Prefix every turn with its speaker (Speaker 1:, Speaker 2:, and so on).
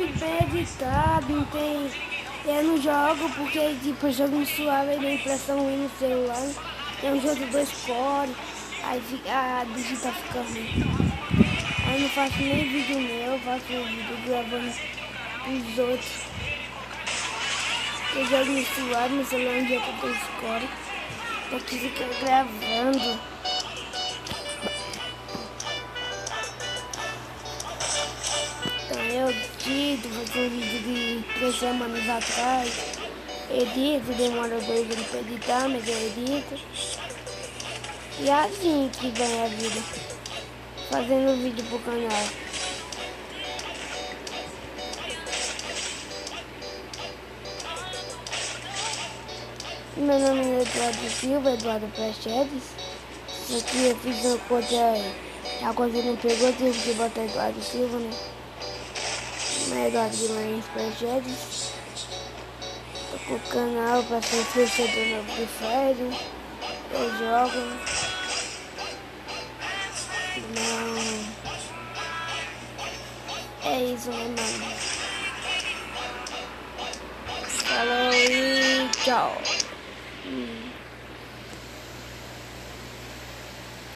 Speaker 1: muito bem editado, não tem. Eu não jogo porque tipo, eu jogo no suave e dá impressão ruim no celular. É um jogo de 2 core, aí a digital fica ruim. Aí eu não faço nem vídeo meu, eu faço vídeo gravando os outros. Eu jogo no suave, no celular um dia com 2 core. Daqui fica gravando. Então eu edito, faço um vídeo de 3 semanas atrás. Edito, demora 2 anos pra editar, mas eu edito. E é assim que ganha a vida. Fazendo vídeo pro canal. Meu nome é Eduardo Silva, Eduardo Prachedes. Isso aqui eu fiz uma conta, a conta não pegou, tive que botar Eduardo Silva, né? Não é Eduardo Guimarães Prachedes. Tô com o canal pra ser fechador no Free Fire. Eu jogo. Não. É isso, né, mano? Falou e tchau.